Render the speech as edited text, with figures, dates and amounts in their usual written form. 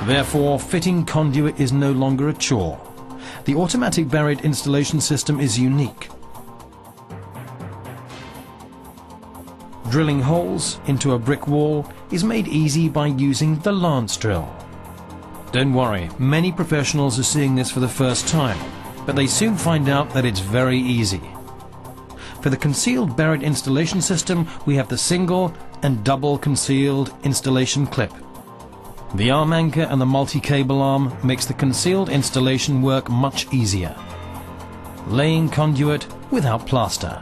Therefore, fitting conduit is no longer a chore. The automatic buried installation system is unique. Drilling holes into a brick wall is made easy by using the lance drill. Don't worry, many professionals are seeing this for the first time, but they soon find out that it's very easy. For the concealed buried installation system, we have the single and double concealed installation clip. The arm anchor and the multi-cable arm makes the concealed installation work much easier. Laying conduit without plaster.